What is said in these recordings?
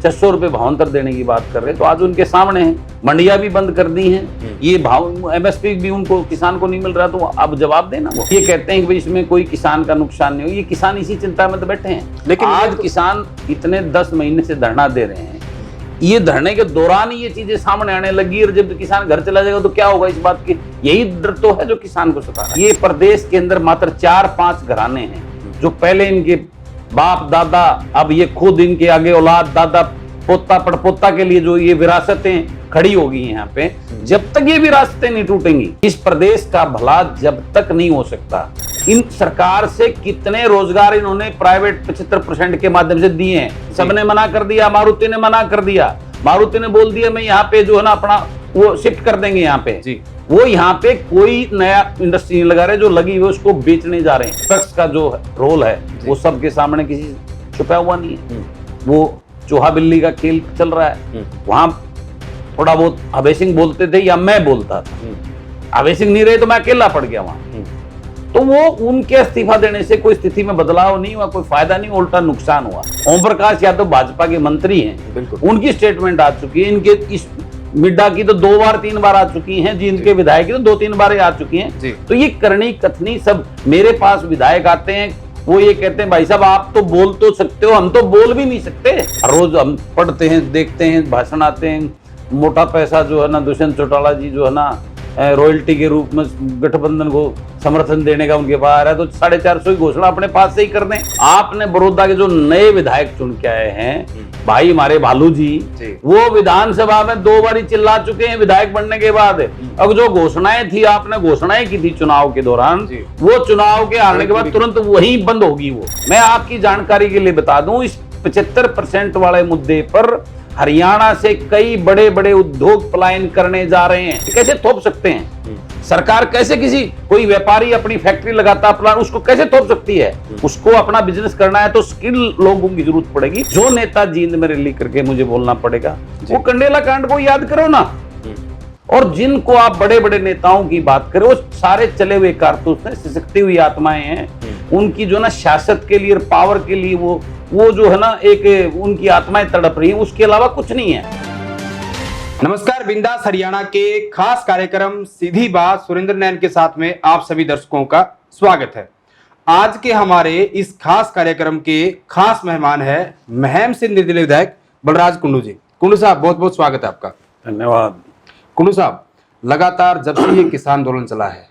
600 रुपए भावांतर देने की बात कर रहे हैं, तो आज उनके सामने है। मंडियां भी बंद कर दी हैं, ये भाव एमएसपी भी उनको किसान को नहीं मिल रहा, तो अब जवाब देना। वो ये कहते हैं कि भाई इसमें कोई किसान का नुकसान नहीं हो, ये किसान इसी चिंता में तो बैठे हैं। लेकिन आज किसान इतने 10 महीने से धरना दे रहे हैं, ये धरने के दौरान ही ये चीजें सामने आने लगी, और जब किसान घर चला जाएगा तो क्या होगा इस बात की, यही डर तो है जो किसान को सता रहा है। ये प्रदेश के अंदर मात्र 4-5 घराने हैं जो पहले इनके बाप दादा, अब ये खुद इनके आगे औलाद दादा पोता पड़पोता के लिए जो ये विरासतें खड़ी होगी यहाँ पे, जब तक ये विरासतें नहीं टूटेंगी, इस प्रदेश का भला जब तक नहीं हो सकता। इन सरकार से कितने रोजगार इन्होंने प्राइवेट 75% के माध्यम से दिए हैं, सबने मना कर दिया। मारुति ने मना कर दिया, मारुति ने बोल दिया मैं यहाँ पे जो है ना अपना वो शिफ्ट कर देंगे यहाँ पे जी। वो यहाँ पे कोई नया इंडस्ट्री नहीं लगा रहे, जो लगी हुई उसको बेचने जा रहे हैं। ट्रक्स का जो रोल है वो सबके सामने किसी छुपा हुआ नहीं है, वो चूहा बिल्ली का खेल चल रहा है। वहां थोड़ा बहुत अभय सिंह बोलते थे या मैं बोलता था, अभय सिंह नहीं रहे तो मैं अकेला पड़ गया वहां। तो वो उनके इस्तीफा देने से कोई स्थिति में बदलाव नहीं हुआ, कोई फायदा नहीं, उल्टा नुकसान हुआ। ओम प्रकाश यादव भाजपा के मंत्री हैं, उनकी स्टेटमेंट आ चुकी है, इनके इस मिड्डा की तो 2 बार 3 बार आ चुकी हैं, जिनके विधायक की तो 2-3 बार आ चुकी हैं। तो ये करनी कथनी सब मेरे पास विधायक आते हैं, वो ये कहते हैं भाई साहब आप तो बोल तो सकते हो, हम तो बोल भी नहीं सकते। रोज हम पढ़ते हैं, देखते हैं, भाषण आते हैं, मोटा पैसा जो है ना दुष्यंत चौटाला जी जो है ना रॉयल्टी के रूप में गठबंधन को समर्थन देने का उनके पास आ रहा है, तो 450 की घोषणा अपने पास से ही कर दें। आपने बड़ौदा के जो नए विधायक चुन के आए हैं भाई हमारे भालू जी, वो विधानसभा में 2 बार चिल्ला चुके हैं विधायक बनने के बाद। अब जो घोषणाएं थी, आपने घोषणाएं की थी चुनाव के दौरान, वो चुनाव के आने के बाद तुरंत वही बंद होगी। वो मैं आपकी जानकारी के लिए बता दूं, इस 75% वाले मुद्दे पर हरियाणा से कई बड़े बड़े उद्योग पलायन करने जा रहे हैं। कैसे थोप सकते हैं? सरकार कैसे किसी कोई व्यापारी अपनी फैक्ट्री लगाता प्लान, उसको कैसे थोप सकती है? उसको अपना बिजनेस करना है तो स्किल लोगों की जरूरत पड़ेगी। जो नेता जींद में रैली करके मुझे बोलना पड़ेगा, वो कंडेला कांड को याद करो ना। और जिनको आप बड़े बड़े नेताओं की बात करें, वो सारे चले हुए कारतूस हैं, सिसकती हुई आत्माएं हैं। उनकी जो ना शासक के लिए, पावर के लिए वो जो है ना एक उनकी आत्माएं तड़प रही हैं, उसके अलावा कुछ नहीं है। नमस्कार, बिंदास हरियाणा के खास कार्यक्रम सीधी बात सुरेंद्र नैन के साथ में आप सभी दर्शकों का स्वागत है। आज के हमारे इस खास कार्यक्रम के खास मेहमान है महम से निर्दलीय विधायक बलराज कुंडू जी। कुंडू साहब बहुत बहुत स्वागत है आपका। धन्यवाद। कुंडू साहब, लगातार जब से ये किसान आंदोलन चला है,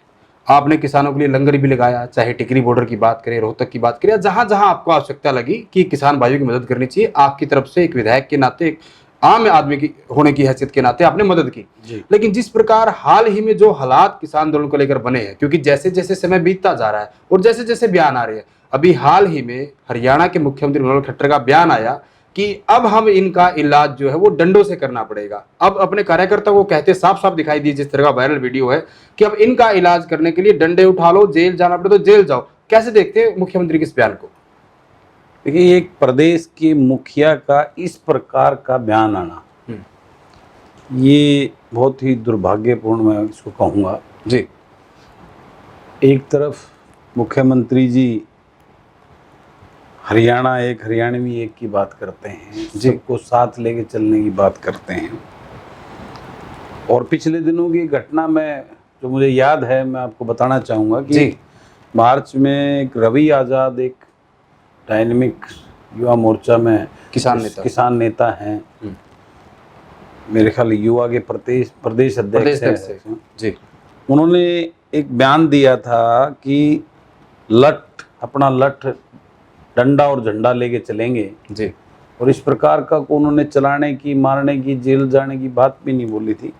आपने किसानों के लिए लंगर भी लगाया, चाहे टिकरी बॉर्डर की बात करें, रोहतक की बात करें, जहां जहां आपको आवश्यकता लगी कि किसान भाइयों की मदद करनी चाहिए, आपकी तरफ से एक विधायक के नाते, एक आम आदमी की होने की हैसियत के नाते आपने मदद की। लेकिन जिस प्रकार हाल ही में जो हालात किसान आंदोलन को लेकर बने हैं, क्योंकि जैसे जैसे समय बीतता जा रहा है और जैसे जैसे बयान आ रहे हैं, अभी हाल ही में हरियाणा के मुख्यमंत्री मनोहर खट्टर का बयान आया कि अब हम इनका इलाज जो है वो डंडों से करना पड़ेगा। अब अपने कार्यकर्ताओं को कहते साफ साफ दिखाई दी, जिस तरह का वायरल वीडियो है, कि अब इनका इलाज करने के लिए डंडे उठा लो, जेल जाना पड़े तो जेल जाओ। कैसे देखते हैं मुख्यमंत्री के इस बयान को? देखिए, एक प्रदेश के मुखिया का इस प्रकार का बयान आना, ये बहुत ही दुर्भाग्यपूर्ण मैं इसको कहूँगा जी। एक तरफ मुख्यमंत्री जी हरियाणा एक, हरियाणवी एक की बात करते हैं, सबको साथ लेके चलने की बात करते हैं। और पिछले दिनों की घटना में जो मुझे याद है, मैं आपको बताना चाहूँगा कि मार्च में एक रवि आज़ाद, एक डायनेमिक युवा मोर्चा में किसान नेता हैं, मेरे ख्याल युवा के प्रदेश अध्यक्ष हैं जी। उन्होंने एक बयान दिया था कि अपना लठ डंडा और झंडा लेके चलेंगे जी। और इस प्रकार का को उन्होंने चलाने की, मारने की, जेल जाने की बात भी नहीं बोली थी।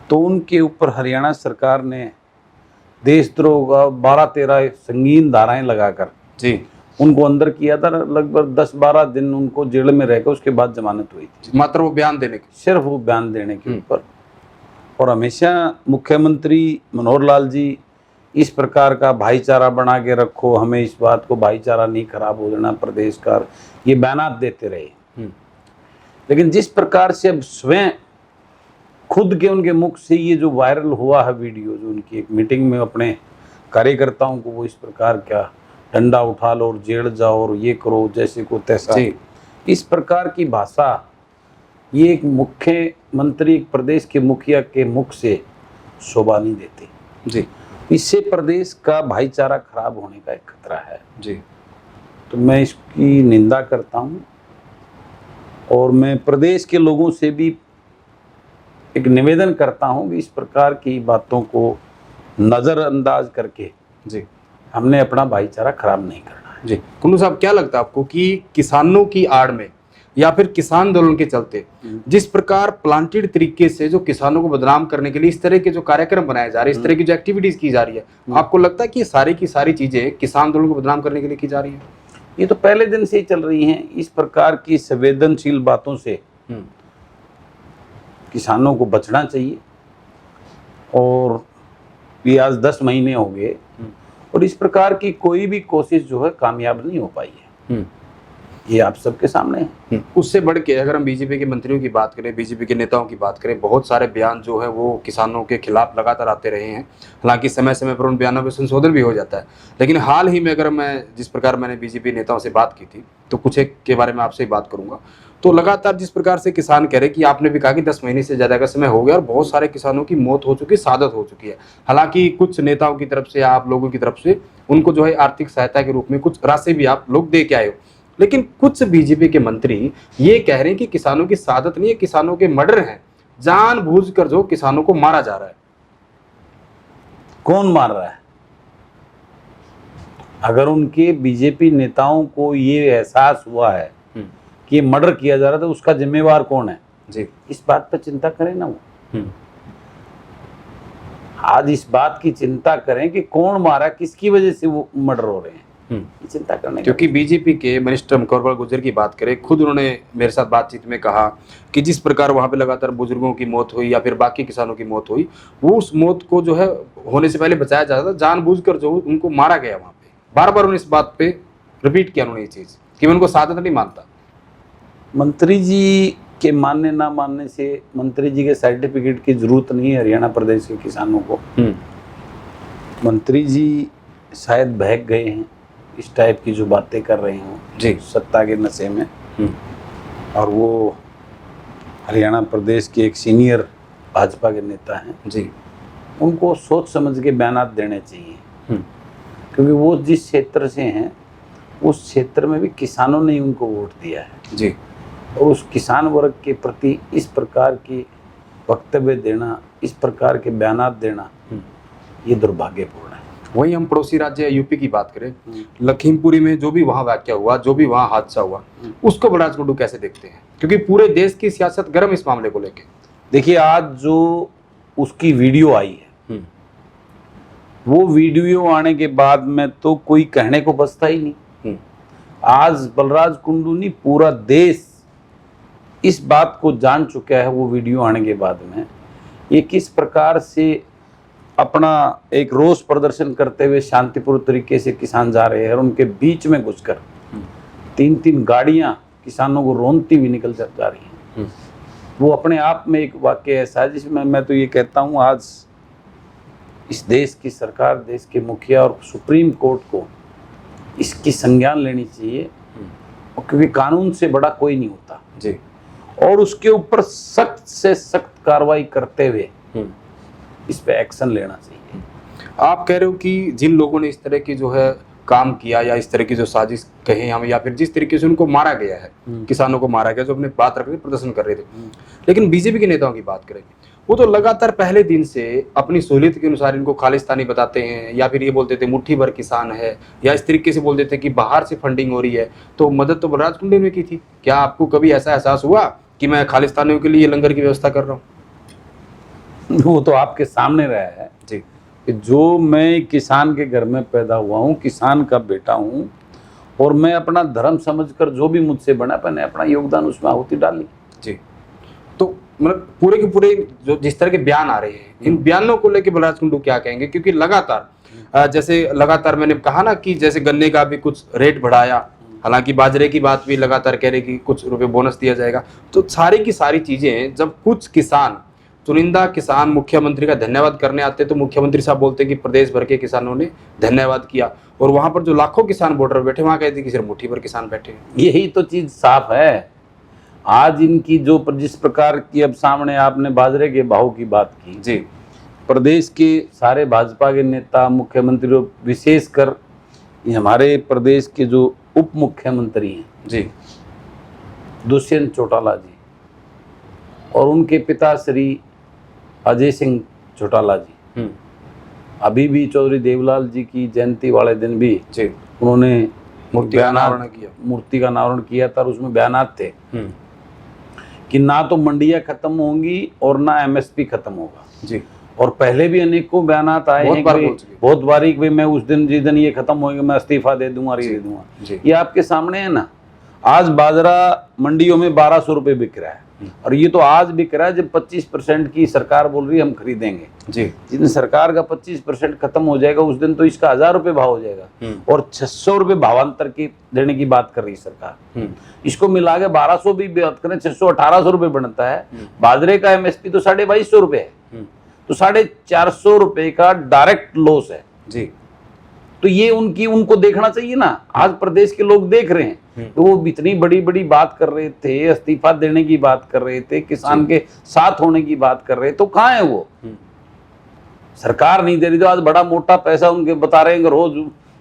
तो उनके ऊपर हरियाणा सरकार ने देशद्रोह का 12-13 संगीन धाराएं लगाकर जी उनको अंदर किया था। लगभग 10-12 दिन उनको जेल में रहकर उसके बाद जमानत हुई थी, मात्र वो बयान देने की, सिर्फ वो बयान देने के ऊपर। और हमेशा मुख्यमंत्री मनोहर लाल जी इस प्रकार का भाईचारा बना के रखो, हमें इस बात को भाईचारा नहीं खराब हो जाना प्रदेश का, ये बयानात देते रहे। लेकिन जिस प्रकार से अब स्वयं खुद के उनके मुख से ये जो वायरल हुआ है वीडियो, जो उनकी एक मीटिंग में अपने कार्यकर्ताओं को वो इस प्रकार क्या डंडा उठा लो और जेल जाओ और ये करो जैसे को तैसा, इस प्रकार की भाषा ये एक मुख्यमंत्री, एक प्रदेश के मुखिया के मुख से शोभा नहीं देती जी इससे प्रदेश का भाईचारा खराब होने का एक खतरा है जी। तो मैं इसकी निंदा करता हूँ और मैं प्रदेश के लोगों से भी एक निवेदन करता हूँ कि इस प्रकार की बातों को नज़रअंदाज करके जी हमने अपना भाईचारा खराब नहीं करना है। जी। कुल्लू साहब, क्या लगता है आपको कि किसानों की आड़ में या फिर किसान आंदोलन के चलते जिस प्रकार प्लांटेड तरीके से जो किसानों को बदनाम करने के लिए इस तरह के जो कार्यक्रम बनाए जा रहे हैं, इस तरह की जो एक्टिविटीज की जा रही है, आपको लगता है कि ये सारी की सारी चीजें किसान आंदोलन को बदनाम करने के लिए की जा रही है? ये तो पहले दिन से ही चल रही हैं। इस प्रकार की संवेदनशील बातों से किसानों को बचना चाहिए और ये आज 10 महीने हो गए और इस प्रकार की कोई भी कोशिश जो है कामयाब नहीं हो पाई है। ये आप सबके सामने है। उससे बढ़ के अगर हम बीजेपी के मंत्रियों की बात करें, बीजेपी के नेताओं की बात करें, बहुत सारे बयान जो है वो किसानों के खिलाफ लगातार आते रहे हैं। हालांकि समय समय पर उन बयानों में संशोधन भी हो जाता है, लेकिन हाल ही में अगर मैं जिस प्रकार मैंने बीजेपी नेताओं से बात की थी तो कुछ एक के बारे में आपसे ही बात करूंगा। तो लगातार जिस प्रकार से किसान कह रहे कि आपने भी कहा कि 10 महीने से ज़्यादा का समय हो गया और बहुत सारे किसानों की मौत हो चुकी, शहादत हो चुकी है। हालांकि कुछ नेताओं की तरफ से, आप लोगों की तरफ से उनको जो है आर्थिक सहायता के रूप में कुछ राशि भी आप लोग दे के आए हो, लेकिन कुछ बीजेपी के मंत्री ये कह रहे हैं कि किसानों की शहादत नहीं है, किसानों के मर्डर हैं, जानबूझकर जो किसानों को मारा जा रहा है। कौन मार रहा है? अगर उनके बीजेपी नेताओं को ये एहसास हुआ है कि ये मर्डर किया जा रहा था, उसका जिम्मेवार कौन है जी, इस बात पर चिंता करें ना वो। आज इस बात की चिंता करें कि कौन मारा, किसकी वजह से वो मर्डर हो रहे हैं, ये चिंता करने। क्योंकि बीजेपी के मिनिस्टर मुकरबल गुर्जर की बात करें, खुद उन्होंने मेरे साथ बातचीत में कहा कि जिस प्रकार वहाँ पे लगातार बुजुर्गों की मौत हुई या फिर बाकी किसानों की मौत हुई, वो उस मौत को जो है होने से पहले बचाया जाता था, जानबूझकर जो उनको मारा गया वहाँ पे। बार बार उन्होंने इस बात पे रिपीट किया उन्होंने ये चीज़ कि मैं उनको शहादत नहीं मानता। मंत्री जी के मानने ना मानने से मंत्री जी के सर्टिफिकेट की जरूरत नहीं है हरियाणा प्रदेश के किसानों को। मंत्री जी शायद बहक गए हैं, इस टाइप की जो बातें कर रहे हैं जी, सत्ता के नशे में। और वो हरियाणा प्रदेश के एक सीनियर भाजपा के नेता हैं जी, उनको सोच समझ के बयान देने चाहिए, क्योंकि वो जिस क्षेत्र से हैं उस क्षेत्र में भी किसानों ने ही उनको वोट दिया है जी। और उस किसान वर्ग के प्रति इस प्रकार की वक्तव्य देना, इस प्रकार के बयान देना, ये दुर्भाग्यपूर्ण है। वहीं हम पड़ोसी राज्य यूपी की बात करें, लखीमपुरी में जो भी वहाँ वाकया हुआ, जो भी वहाँ हादसा हुआ, उसको बलराज कुंडू कैसे देखते हैं? क्योंकि पूरे देश की सियासत गर्म इस मामले को लेके। देखिए, आज जो उसकी वीडियो आई है, वो वीडियो आने के बाद में तो कोई कहने को बचता ही नहीं। आज बलराज कुंडू नहीं, पूरा देश इस बात को जान चुका है वो वीडियो आने के बाद में ये किस प्रकार से अपना एक रोष प्रदर्शन करते हुए शांतिपूर्ण तरीके से किसान जा रहे हैं और उनके बीच में घुसकर 3-3 गाड़ियां किसानों को रोनती हुई निकल जा रही हैं। वो अपने आप में एक वाक्य ऐसा है जिसमें मैं तो ये कहता हूँ आज इस देश की सरकार, देश के मुखिया और सुप्रीम कोर्ट को इसकी संज्ञान लेनी चाहिए, क्योंकि कानून से बड़ा कोई नहीं होता जी, और उसके ऊपर सख्त से सख्त कार्रवाई करते हुए इस पे एक्शन लेना चाहिए। आप कह रहे हो कि जिन लोगों ने इस तरह की जो है काम किया या इस तरह की जो साजिश कहे हम, या फिर जिस तरीके से उनको मारा गया है, किसानों को मारा गया जो अपने बात रख रहे प्रदर्शन कर रहे थे, लेकिन बीजेपी के नेताओं की बात करें, वो तो लगातार पहले दिन से अपनी सहूलियत के अनुसार इनको खालिस्तानी बताते हैं, या फिर ये बोलते थे मुट्ठी भर किसान है, या इस तरीके से बोलते थे कि बाहर से फंडिंग हो रही है। तो मदद तो बलराज कुंडू ने की थी। क्या आपको कभी ऐसा एहसास हुआ कि मैं खालिस्तानियों के लिए लंगर की व्यवस्था कर रहा हूँ? वो तो आपके सामने रहा है जी, कि जो मैं किसान के घर में पैदा हुआ हूँ, किसान का बेटा हूँ, और मैं अपना धर्म समझकर जो भी मुझसे बना, मैंने अपना योगदान उसमें आहुति डाली। जी, तो मतलब पूरे के पूरे जो जिस तरह के बयान आ रहे हैं, इन बयानों को लेके बलराज कुंडू क्या कहेंगे? क्योंकि लगातार जैसे लगातार मैंने कहा ना कि जैसे गन्ने का भी कुछ रेट बढ़ाया, हालांकि बाजरे की बात भी लगातार कह रहे कि कुछ रुपए बोनस दिया जाएगा। तो सारी की सारी चीजें जब कुछ किसान चुनिंदा किसान मुख्यमंत्री का धन्यवाद करने आते तो मुख्यमंत्री साहब बोलते कि प्रदेश भर के किसानों ने धन्यवाद किया, और वहां पर जो लाखों किसान बॉर्डर बैठे वहां कहते कि सिर्फ मुट्ठी भर किसान बैठे हैं। यही तो चीज साफ है। आज इनकी जो जिस प्रकार की अब सामने आपने बाजरे के भाव की बात की जी, प्रदेश के सारे भाजपा के नेता, मुख्यमंत्री, विशेषकर ये हमारे प्रदेश के जो उप मुख्यमंत्री हैं जी, दुष्यंत चौटाला जी और उनके पिता श्री अजय सिंह चौटाला जी, अभी भी चौधरी देवलाल जी की जयंती वाले दिन भी जी, उन्होंने मूर्ति का अनावरण किया। मूर्ति का अनावरण किया था और उसमें बयानात थे कि ना तो मंडियां खत्म होंगी और ना एमएसपी खत्म होगा जी, और पहले भी अनेकों बयानात आए हैं बहुत बारी कि मैं उस दिन जिस दिन ये खत्म होंगे मैं इस्तीफा दे दूंगा, दे दूंगा। ये आपके सामने है ना। आज बाजरा मंडियों में 1200 रुपये बिक रहा है और ये तो आज बिक रहा है जब 25% की सरकार बोल रही है हम खरीदेंगे जी। जिस दिन सरकार का 25% खत्म हो जाएगा उस दिन तो इसका 1000 रुपये भाव हो जाएगा और 600 रुपये भावांतर की देने की बात कर रही है सरकार। इसको मिला के 1200 भी बात करें 600 1800 रुपये बनता है। बाजरे का एमएसपी तो 2250 रुपये है, तो 450 रुपये का डायरेक्ट लॉस है जी। तो ये उनको देखना चाहिए ना। आज प्रदेश के लोग देख रहे हैं तो वो इतनी बड़ी बड़ी बात कर रहे थे, इस्तीफा देने की बात कर रहे थे, किसान के साथ होने की बात कर रहे, तो कहाँ है वो? सरकार नहीं दे रही। तो आज बड़ा मोटा पैसा उनके बता रहे हैं कि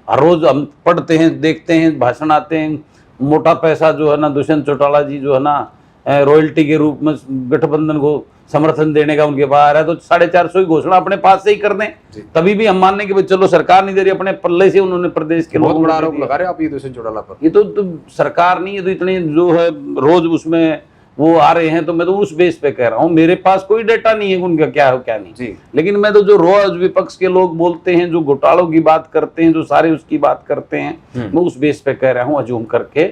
हर रोज हम पढ़ते हैं, देखते हैं, भाषण आते हैं, मोटा पैसा जो है ना दुष्यंत चौटाला जी जो है ना रॉयल्टी के रूप में गठबंधन को समर्थन देने का उनके पास आ रहा है। तो 450 की घोषणा अपने पास से ही कर दें, तभी भी हम मानने कि चलो सरकार नहीं दे रही, अपने पल्ले से उन्होंने प्रदेश के बहुत बड़ा आरोप लगा रहे आप ये दुष्यंत चौटाला पर। ये तो सरकार नहीं है तो इतने जो है रोज उसमें वो आ रहे हैं, तो मैं तो उस बेस पे कह रहा हूँ। मेरे पास कोई डेटा नहीं है उनका क्या हो क्या नहीं जी। लेकिन मैं तो जो रोज विपक्ष के लोग बोलते हैं, जो घोटालों की बात करते हैं, जो सारे उसकी बात करते हैं, मैं उस बेस पे कह रहा हूँ अजूम करके।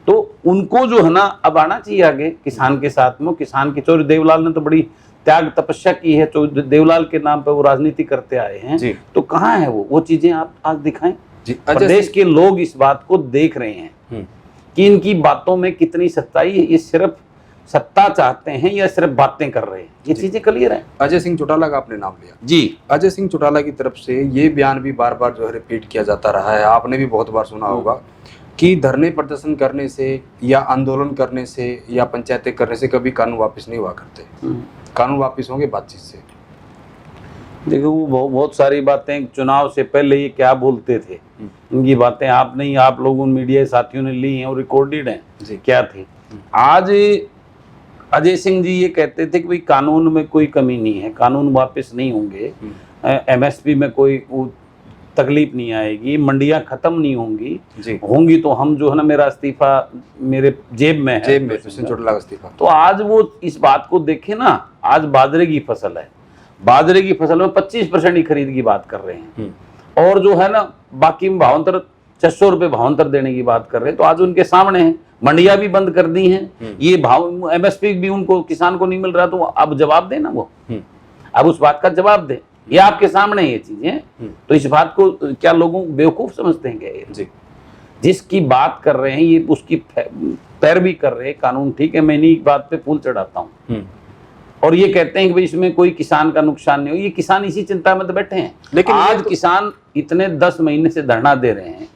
तो उनको जो है ना अब आना चाहिए आगे किसान के साथ में। किसान की चौधरी देवलाल ने तो बड़ी त्याग तपस्या की है, चौधरी देवलाल के नाम पे वो राजनीति करते आए हैं, तो कहाँ है वो चीजें आप आज दिखाएं। प्रदेश के लोग इस बात को देख रहे हैं कि इनकी बातों में कितनी सच्चाई है। ये सिर्फ सत्ता चाहते हैं या सिर्फ बातें कर रहे हैं, ये चीजें क्लियर है। अजय सिंह चौटाला का आपने नाम लिया जी। अजय सिंह चौटाला की तरफ से ये बयान भी बार बार जो है रिपीट किया जाता रहा है, आपने भी बहुत बार सुना होगा कि धरने प्रदर्शन करने से या आंदोलन करने से या पंचायतें करने से कभी कानून वापस नहीं हुआ करते। कानून वापस होंगे बातचीत से। देखो वो बहुत सारी बातें चुनाव से पहले ये क्या बोलते थे, इनकी बातें आप नहीं, आप लोगों मीडिया साथियों ने ली हैं और रिकॉर्डेड हैं क्या थी। आज अजय सिंह जी ये कहते थे कि भाई कानून में कोई कमी नहीं है, कानून वापस नहीं होंगे, एमएसपी में कोई तकलीफ नहीं आएगी, मंडियां खत्म नहीं होंगी तो हम जो है ना मेरा इस्तीफा मेरे जेब में है, इस्तीफा। तो आज वो इस बात को देखे ना, आज बाजरे की फसल है, बाजरे की फसल में 25% की खरीद की बात कर रहे हैं और जो है ना बाकी में भावांतर 600 रुपये भावांतर देने की बात कर रहे हैं। तो आज उनके सामने है, मंडियां भी बंद कर दी हैं, ये भाव एमएसपी भी उनको किसान को नहीं मिल रहा, तो अब जवाब देना वो, अब उस बात का जवाब दे। ये आपके सामने ये चीजें, तो इस बात को क्या लोगों बेवकूफ समझते हैं क्या ये जी? जिसकी बात कर रहे हैं ये उसकी पैरवी कर रहे हैं। कानून ठीक है, मैं इन्हीं बात पे फूल चढ़ाता हूँ और ये कहते हैं कि भाई इसमें कोई किसान का नुकसान नहीं हो। ये किसान इसी चिंता में तो बैठे हैं। लेकिन आज किसान इतने 10 महीने से धरना दे रहे हैं,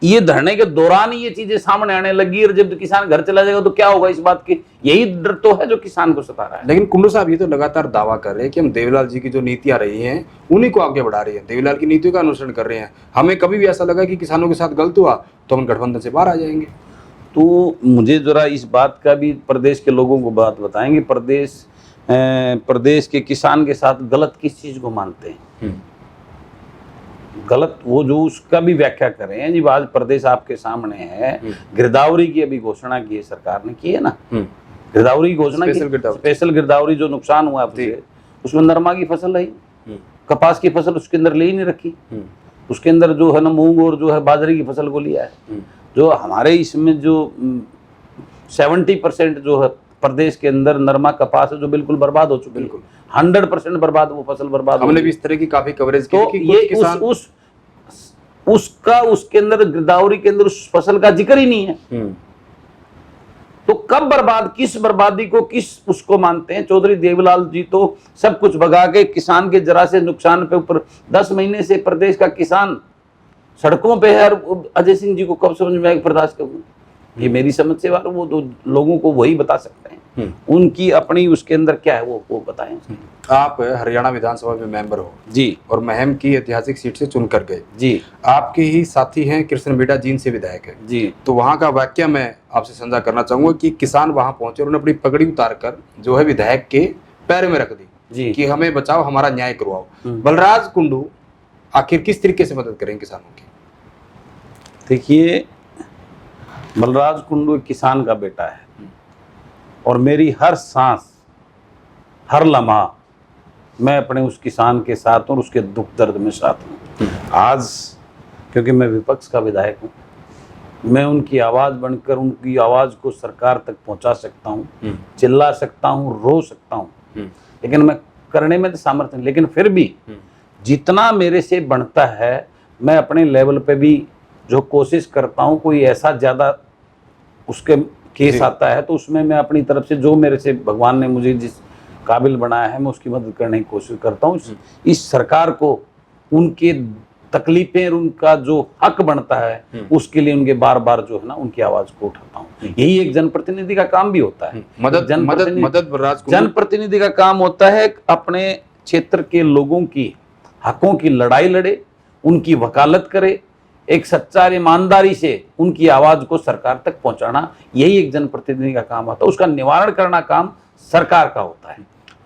ये धरने के दौरान ही ये चीजें सामने आने लगी और जब किसान घर चला जाएगा तो क्या होगा इस बात की, यही डर तो है जो किसान को सता रहा है। लेकिन कुंडू साहब ये तो लगातार दावा कर रहे हैं कि हम देवलाल जी की जो नीतियां रही हैं उन्हीं को आगे बढ़ा रही है, देवलाल की नीतियों का अनुसरण कर रहे हैं। हमें कभी भी ऐसा लगा कि किसानों के साथ गलत हुआ तो हम गठबंधन से बाहर आ जाएंगे। तो मुझे जरा इस बात का भी प्रदेश के लोगों को बात बताएंगे, प्रदेश के किसान के साथ गलत किस चीज को मानते हैं, गलत वो जो उसका भी व्याख्या करें जी। आज प्रदेश आपके सामने है, गिरदावरी की अभी घोषणा की है सरकार ने, की है ना, गिरदावरी की घोषणा की, स्पेशल गिरदावरी जो नुकसान हुआ उसमें नरमा की फसल है, कपास की फसल उसके अंदर ले ही नहीं रखी, उसके अंदर जो है ना मूंग और जो है बाजरे की फसल को लिया है। जो हमारे इसमें जो 70% जो है प्रदेश के अंदर नरमा कपास है जो बिल्कुल बर्बाद हो चुकी है, 100% बर्बाद, वो फसल बर्बाद। हमने भी इस तरह की काफी कवरेज की तो ये उसका उसके अंदर गिरदावरी के अंदर उस फसल का जिक्र ही नहीं है। तो कब बर्बाद, किस बर्बादी को किस उसको मानते हैं? चौधरी देवलाल जी तो सब कुछ भगा के किसान के जरा से नुकसान पे ऊपर 10 महीने से प्रदेश का किसान सड़कों पे है। और अजय सिंह जी को कब समझ में आएगा बर्दाश्त करूँ? ये मेरी समझ से बात, वो तो लोगों को वही बता सकते हैं, उनकी अपनी उसके अंदर क्या है वो बताएं। आप हरियाणा विधानसभा में मेंबर हो जी, और महम की ऐतिहासिक सीट से चुनकर गए जी, आपके ही साथी हैं कृष्ण बेटा जींद से विधायक है जी, तो वहां का वाक्य मैं आपसे साझा करना चाहूंगा कि किसान वहां पहुंचे और उन्होंने अपनी पगड़ी उतार कर जो है विधायक के पैर में रख दी जी। कि हमें बचाओ, हमारा न्याय करवाओ। बलराज कुंडू आखिर किस तरीके से मदद करें किसानों की? देखिए, बलराज कुंडू एक किसान का बेटा है और मेरी हर सांस, हर लम्हा मैं अपने उस किसान के साथ हूं और उसके दुख दर्द में साथ हूं। आज क्योंकि मैं विपक्ष का विधायक हूं, मैं उनकी आवाज़ बनकर उनकी आवाज़ को सरकार तक पहुंचा सकता हूं, चिल्ला सकता हूं, रो सकता हूं, लेकिन मैं करने में तो सामर्थ्य नहीं। लेकिन फिर भी जितना मेरे से बनता है मैं अपने लेवल पे भी जो कोशिश करता हूं, कोई ऐसा ज़्यादा उसके केस आता है तो उसमें मैं अपनी तरफ से जो मेरे से भगवान ने मुझे जिस काबिल बनाया है मैं उसकी मदद करने की कोशिश करता हूँ। इस सरकार को उनके तकलीफें और उनका जो हक बनता है उसके लिए उनके बार बार जो है ना उनकी आवाज को उठाता हूँ। यही एक जनप्रतिनिधि का काम भी होता है। जनप्रतिनिधि का काम होता है अपने क्षेत्र के लोगों की हकों की लड़ाई लड़े, उनकी वकालत करे, एक सच्चा ईमानदारी से उनकी आवाज को सरकार तक पहुंचाना, यही एक जनप्रतिनिधि का काम होता है। उसका निवारण करना काम सरकार का होता है।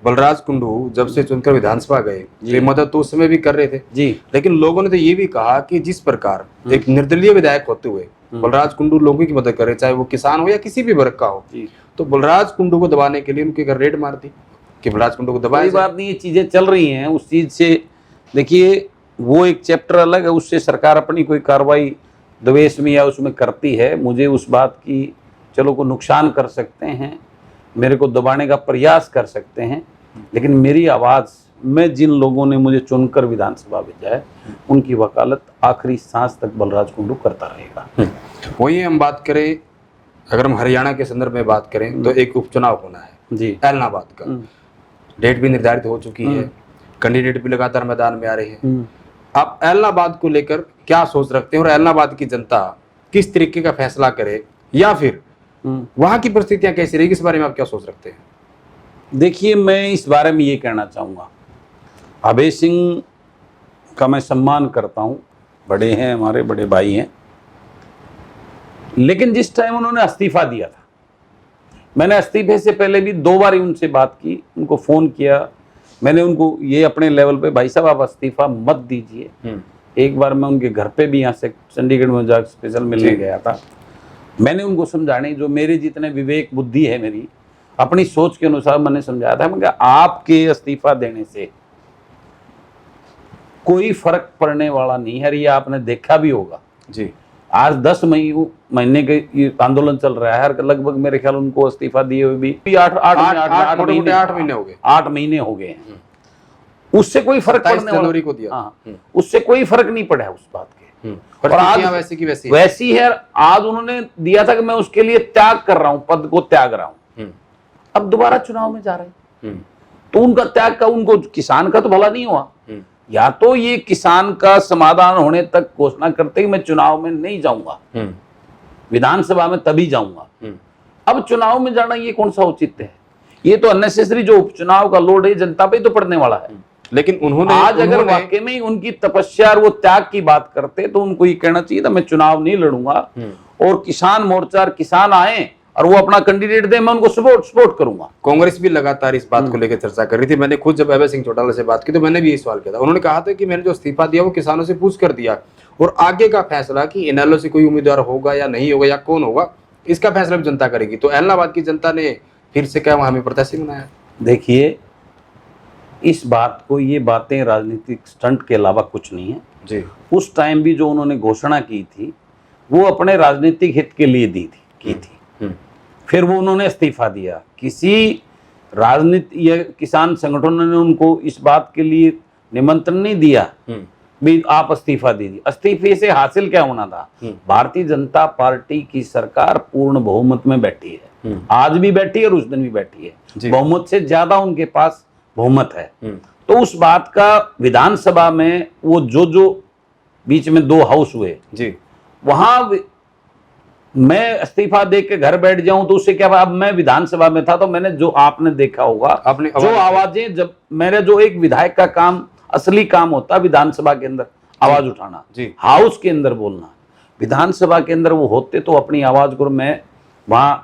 बलराज कुंडू जब से चुनकर विधानसभा गए वे मदद तो उस समय भी कर रहे थे जी, लेकिन लोगों ने तो ये भी कहा कि जिस प्रकार एक निर्दलीय विधायक होते हुए बलराज कुंडू लोगों की मदद करे, चाहे वो किसान हो या किसी भी वर्ग का हो, तो बलराज कुंडू को दबाने के लिए उनके घर रेड मार दी कि बलराज कुंडू को दबाया। बात नहीं, ये चीजें चल रही हैं उस चीज से। देखिए, वो एक चैप्टर अलग है, उससे सरकार अपनी कोई कार्रवाई द्वेष में या उसमें करती है। मुझे उस बात की चलो को नुकसान कर सकते हैं, मेरे को दबाने का प्रयास कर सकते हैं, लेकिन मेरी आवाज़, मैं जिन लोगों ने मुझे चुनकर विधानसभा भेजा है उनकी वकालत आखिरी सांस तक बलराज कुंडू करता रहेगा। वही हम बात करें, अगर हम हरियाणा के संदर्भ में बात करें तो एक उपचुनाव होना है जी, ऐलनाबाद का। डेट भी निर्धारित हो चुकी है, कैंडिडेट भी लगातार मैदान में आ रहे हैं। आप ऐलनाबाद को लेकर क्या सोच रखते हैं और ऐलनाबाद की जनता किस तरीके का फैसला करे या फिर वहां की परिस्थितियां कैसी रहेगी, इस बारे में आप क्या सोच रखते हैं? देखिए, मैं इस बारे में ये कहना चाहूँगा, अभय सिंह का मैं सम्मान करता हूँ, बड़े हैं, हमारे बड़े भाई हैं, लेकिन जिस टाइम उन्होंने इस्तीफा दिया था, मैंने इस्तीफे से पहले भी 2 बार उनसे बात की, उनको फ़ोन किया, मैंने उनको ये अपने लेवल पे, भाई साहब आप इस्तीफा मत दीजिए। एक बार मैं उनके घर पे भी यहाँ से चंडीगढ़ में जाकर स्पेशल मिलने गया था, मैंने उनको समझाने, जो मेरे जितने विवेक बुद्धि है मेरी अपनी सोच के अनुसार मैंने समझाया था। मैं आपके इस्तीफा देने से कोई फर्क पड़ने वाला नहीं है, ये आपने देखा भी होगा जी। आज 10 महीने के ये आंदोलन चल रहा है, लगभग मेरे ख्याल उनको इस्तीफा दिए हुए भी 8 महीने हो गए हैं। उससे कोई फर्क पड़ने वाला को दिया। हाँ, उससे कोई फर्क नहीं पड़ा है उस बात के। और आज वैसी की वैसी है। आज उन्होंने दिया था कि मैं उसके लिए त्याग कर रहा हूँ, पद को त्याग रहा हूँ, अब दोबारा चुनाव में जा रहे हैं, तो उनका त्याग का, उनको किसान का तो भला नहीं हुआ। या तो ये किसान का समाधान होने तक घोषणा करते कि मैं चुनाव में नहीं जाऊंगा, विधानसभा में तभी जाऊंगा। अब चुनाव में जाना ये कौन सा औचित्य है? ये तो अननेसेसरी जो उपचुनाव का लोड है जनता पे तो पड़ने वाला है। लेकिन उन्होंने आज अगर वाकई में उनकी तपस्या और वो त्याग की बात करते तो उनको ये कहना चाहिए था मैं चुनाव नहीं लड़ूंगा और किसान मोर्चा और किसान आए और वो अपना कैंडिडेट दे, मैं उनको सपोर्ट करूंगा। कांग्रेस भी लगातार इस बात को लेकर चर्चा कर रही थी। मैंने खुद जब अभय सिंह चौटाला से बात की तो मैंने भी यही सवाल किया था। उन्होंने कहा था कि मैंने जो इस्तीफा दिया वो किसानों से पूछ कर दिया और आगे का फैसला कि इनेलो से कोई उम्मीदवार होगा या नहीं होगा या कौन होगा, इसका फैसला भी जनता करेगी। तो ऐलनाबाद की जनता ने फिर से क्या हमें प्रत्याशी बनाया? देखिए, इस बात को, ये बातें राजनीतिक स्टंट के अलावा कुछ नहीं है जी। उस टाइम भी जो उन्होंने घोषणा की थी वो अपने राजनीतिक हित के लिए की थी। फिर वो उन्होंने इस्तीफा दिया, किसी राजनीति या किसान संगठनों ने उनको इस बात के लिए निमंत्रण नहीं दिया, भी आप इस्तीफा दीजिए। इस्तीफे से हासिल क्या होना था? भारतीय जनता पार्टी की सरकार पूर्ण बहुमत में बैठी है, आज भी बैठी है और उस दिन भी बैठी है, बहुमत से ज्यादा उनके पास बहुमत है। तो उस बात का विधानसभा में वो जो बीच में 2 हाउस हुए जी, वहां मैं इस्तीफा दे के घर बैठ जाऊं तो उससे क्या? अब मैं विधानसभा में था तो मैंने जो आपने देखा होगा, आपने जो आवाजें, जब मेरे जो एक विधायक का काम, असली काम होता है विधानसभा के अंदर आवाज उठाना, हाउस के अंदर बोलना, विधानसभा के अंदर वो होते तो अपनी आवाज को, मैं वहां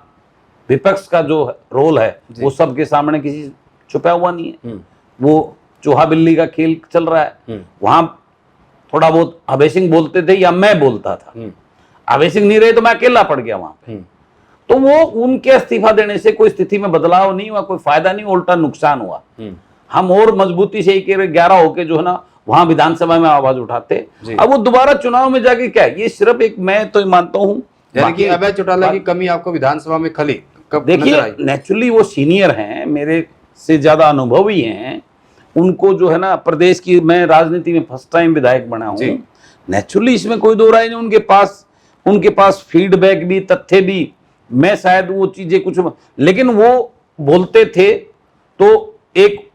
विपक्ष का जो रोल है वो सबके सामने किसी छुपा हुआ नहीं है, वो चूहा बिल्ली का खेल चल रहा है। वहां थोड़ा बहुत अभय सिंह बोलते थे या मैं बोलता था, अभय सिंह नहीं रहे तो मैं अकेला पड़ गया वहां पे। तो वो उनके इस्तीफा देने से कोई स्थिति में बदलाव नहीं हुआ, कोई फायदा नहीं, उल्टा नुकसान हुआ। हम और मजबूती से 11 होके जो है ना वहां विधानसभा में आवाज उठाते। अब वो दोबारा चुनाव में जाके क्या है? ये सिर्फ एक, मैं तो मानता हूं, यानी कि अभय चौटाला की कमी आपको विधानसभा में खली कब देखिए, नेचुरली वो सीनियर हैं, मेरे से ज्यादा अनुभवी हैं, उनको जो है ना प्रदेश की, मैं राजनीति में फर्स्ट टाइम विधायक बना हूं, नेचुरली इसमें कोई दो राय नहीं। उनके पास फीडबैक भी, तथ्य भी, मैं शायद वो चीजें कुछ, लेकिन वो बोलते थे तो एक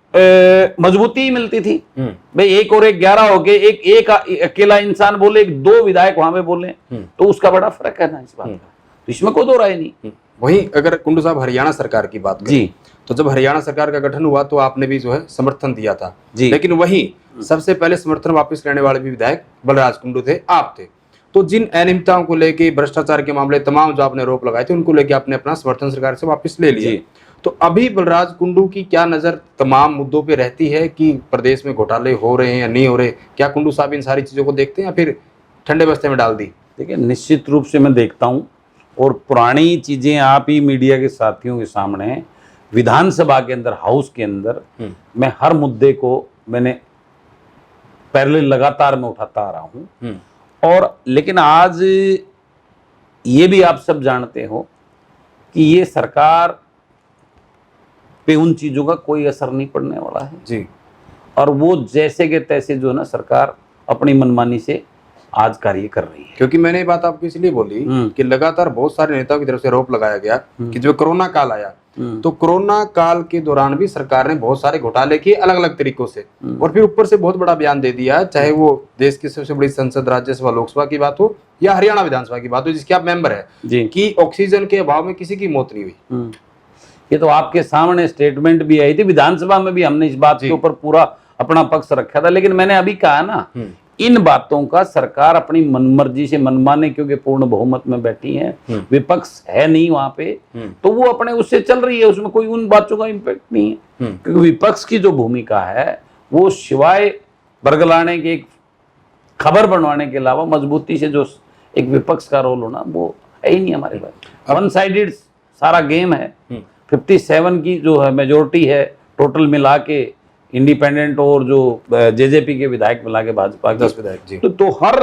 मजबूती ही मिलती थी। भाई 1 और 1 11 हो गए, एक अकेला इंसान बोले, 2 विधायक वहां पे बोले, तो उसका बड़ा फर्क है ना इस बात का, तो इसमें कोई दो राय नहीं। वहीं अगर कुंडू साहब हरियाणा सरकार की बात करें, तो जब हरियाणा सरकार का गठन हुआ तो आपने भी जो है समर्थन दिया था, लेकिन वहीं सबसे पहले समर्थन वापस लेने वाले भी विधायक बलराज कुंडू थे, आप थे। तो जिन अनियमितताओं को लेके, भ्रष्टाचार के मामले तमाम जो आपने आरोप लगाए थे, उनको लेके आपने अपना समर्थन सरकार से वापस ले लिया। तो अभी बलराज कुंडू की क्या नजर तमाम मुद्दों पे रहती है कि प्रदेश में घोटाले हो रहे हैं या नहीं हो रहे? क्या कुंडू साहब इन सारी चीजों को देखते हैं या फिर ठंडे बस्ते में डाल दी? देखिए, निश्चित रूप से मैं देखता हूँ, और पुरानी चीजें आप ही मीडिया के साथियों के सामने, विधानसभा के अंदर, हाउस के अंदर, मैं हर मुद्दे को मैंने पहले लगातार मैं उठाता आ रहा हूँ। और लेकिन आज ये भी आप सब जानते हो कि ये सरकार पे उन चीजों का कोई असर नहीं पड़ने वाला है जी, और वो जैसे के तैसे जो है ना सरकार अपनी मनमानी से आज कार्य कर रही है। क्योंकि मैंने ये बात आपको इसलिए बोली कि लगातार बहुत सारे नेताओं की तरफ से आरोप लगाया गया कि जो कोरोना काल आया, तो कोरोना काल के दौरान भी सरकार ने बहुत सारे घोटाले किए अलग अलग तरीकों से, और फिर ऊपर से बहुत बड़ा बयान दे दिया, चाहे वो देश की सबसे बड़ी संसद, राज्यसभा, लोकसभा की बात हो या हरियाणा विधानसभा की बात हो जिसके आप मेंबर है, कि ऑक्सीजन के अभाव में किसी की मौत नहीं हुई। ये तो आपके सामने स्टेटमेंट भी आई थी, विधानसभा में भी हमने इस बात के ऊपर पूरा अपना पक्ष रखा था। लेकिन मैंने अभी कहा ना, इन बातों का सरकार अपनी मनमर्जी से, मनमाने, क्योंकि पूर्ण बहुमत में बैठी है, विपक्ष है नहीं वहां पे, तो वो अपने उससे चल रही है, उसमें कोई उन बातों का इम्पैक्ट नहीं है। क्योंकि विपक्ष की जो भूमिका है वो सिवाय बरगलाने के, एक खबर बनवाने के अलावा मजबूती से जो एक विपक्ष का रोल होना वो है ही नहीं हमारे पास। वन साइडेड सारा गेम है। 57 की जो है मेजोरिटी है टोटल मिला के, इंडिपेंडेंट और जो जेजेपी के विधायक मिला के भाजपा के 10 विधायक जी। तो हर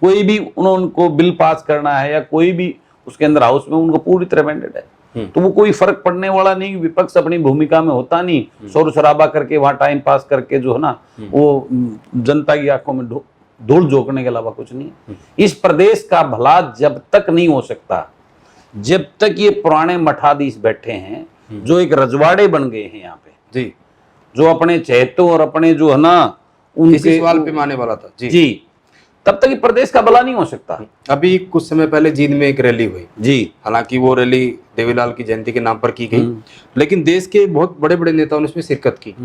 कोई भी उनको बिल पास करना है या कोई भी उसके अंदर हाउस में उनको पूरी तरह मैंडेट है, तो वो कोई फर्क पड़ने वाला नहीं। विपक्ष अपनी भूमिका में होता नहीं, शोर शराबा करके वहां टाइम पास करके जो है ना वो जनता की आंखों में धूल झोंकने के अलावा कुछ नहीं। इस प्रदेश का भला जब तक नहीं हो सकता, जब तक ये पुराने मठाधीश बैठे हैं जो एक रजवाड़े बन गए हैं यहाँ पे जी, जो अपने चहेतों और अपने जो है ना उनके सवाल पे माने वाला था जी, तब तक ये प्रदेश का भला नहीं हो सकता। अभी कुछ समय पहले जींद में एक रैली हुई जी, हालांकि वो रैली देवीलाल की जयंती के नाम पर की गई, लेकिन देश के बहुत बड़े बड़े नेताओं ने उसमें शिरकत की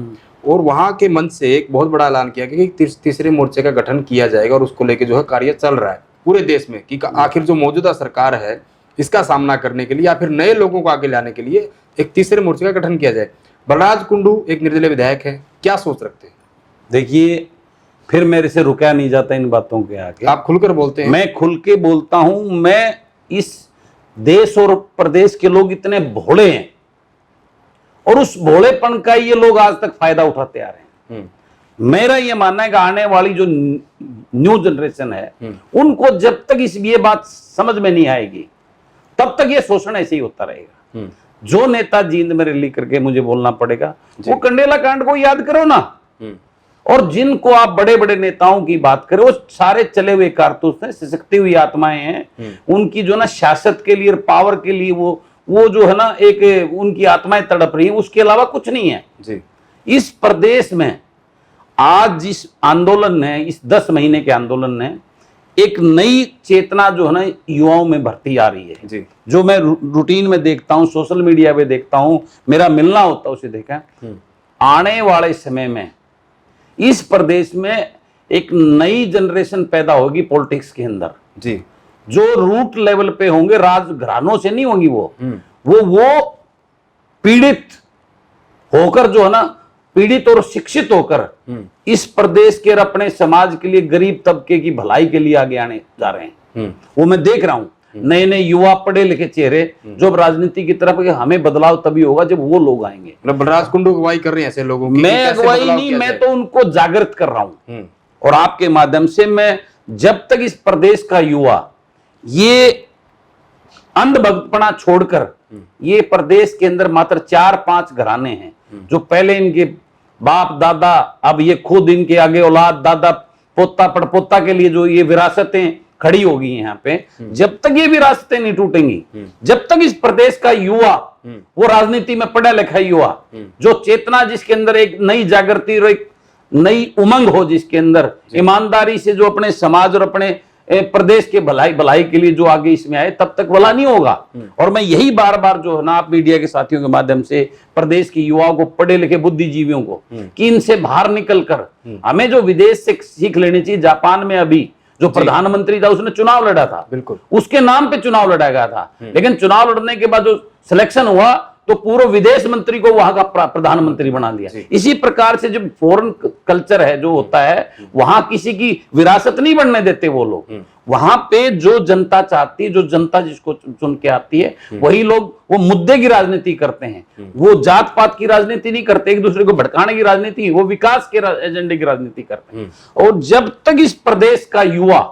और वहां के मंच से एक बहुत बड़ा ऐलान किया कि तीसरे मोर्चे का गठन किया जाएगा और उसको लेके जो है कार्य चल रहा है पूरे देश में कि आखिर जो मौजूदा सरकार है इसका सामना करने के लिए या फिर नए लोगों को आगे लाने के लिए एक तीसरे मोर्चे का गठन किया जाए। बलराज कुंडू एक निर्दलीय विधायक है, क्या सोच रखते हैं? देखिए, फिर मेरे से रुका नहीं जाता इन बातों के आगे। आप खुलकर बोलते हैं। मैं खुल के बोलता हूं। मैं इस देश और प्रदेश के लोग इतने भोले हैं और उस भोलेपन का ये लोग आज तक फायदा उठाते आ रहे हैं। मेरा ये मानना है कि आने वाली जो न्यू जनरेशन है उनको जब तक ये बात समझ में नहीं आएगी तब तक ये शोषण ऐसे ही होता रहेगा। जो नेता जींद में रैली करके मुझे बोलना पड़ेगा, वो कंडेला कांड को याद करो ना। और जिनको आप बड़े बड़े नेताओं की बात करें, वो सारे चले हुए कारतूस हैं, सिसकती हुई आत्माएं हैं। उनकी जो ना शासक के लिए और पावर के लिए वो जो है ना एक उनकी आत्माएं तड़प रही हैं, उसके अलावा कुछ नहीं है जी। इस प्रदेश में। आज जिस आंदोलन ने, इस 10 महीने के आंदोलन ने एक नई चेतना जो है ना युवाओं में भरती आ रही है जी। जो मैं रूटीन में देखता हूं, सोशल मीडिया पे देखता हूं, मेरा मिलना होता है उसे देखा। आने वाले समय में इस प्रदेश में एक नई जनरेशन पैदा होगी पॉलिटिक्स के अंदर जी। जो रूट लेवल पे होंगे, राजघरानों से नहीं होंगी वो पीड़ित होकर जो है ना, पीड़ित और शिक्षित होकर इस प्रदेश के और अपने समाज के लिए, गरीब तबके की भलाई के लिए आगे आने जा रहे हैं। वो मैं देख रहा हूं नए नए युवा पढ़े लिखे चेहरे जो अब राजनीति की तरफ, हमें बदलाव तभी होगा जब वो लोग आएंगे। बलराज कुंडू अगुवाई कर रहे हैं ऐसे लोगों की? मैं अगुवाई नहीं, मैं तो उनको जागृत कर रहा हूं। और आपके माध्यम से मैं, जब तक इस प्रदेश का युवा ये अंधभक्तपना छोड़कर, ये प्रदेश के अंदर मात्र 4-5 घराने हैं जो पहले इनके बाप दादा, अब ये खुद इनके आगे औलाद, दादा पोता पड़पोता के लिए जो ये विरासतें खड़ी होगी यहाँ पे, जब तक ये विरासतें नहीं टूटेंगी, जब तक इस प्रदेश का युवा, वो राजनीति में पढ़ा लिखा युवा, जो चेतना जिसके अंदर एक नई जागृति और एक नई उमंग हो, जिसके अंदर ईमानदारी से जो अपने समाज और अपने प्रदेश के भलाई के लिए जो आगे इसमें आए, तब तक भला नहीं होगा। और मैं यही बार बार जो है ना आप मीडिया के साथियों के माध्यम से प्रदेश के युवाओं को, पढ़े लिखे बुद्धिजीवियों को, कि इनसे बाहर निकलकर हमें जो विदेश से सीख लेनी चाहिए। जापान में अभी जो प्रधानमंत्री था उसने चुनाव लड़ा था, बिल्कुल उसके नाम पे चुनाव लड़ा गया था, लेकिन चुनाव लड़ने के बाद जो सिलेक्शन हुआ तो पूर्व विदेश मंत्री को वहां का प्रधानमंत्री बना दिया। इसी प्रकार से जब फॉरेन कल्चर है जो होता है, वहां किसी की विरासत नहीं बनने देते वो लोग। वहां पे जो जनता चाहती है, जो जनता जिसको चुन के आती है, वही लोग वो मुद्दे की राजनीति करते हैं। वो जात पात की राजनीति नहीं करते, एक दूसरे को भड़काने की राजनीति, वो विकास के एजेंडे की राजनीति करते हैं। और जब तक इस प्रदेश का युवा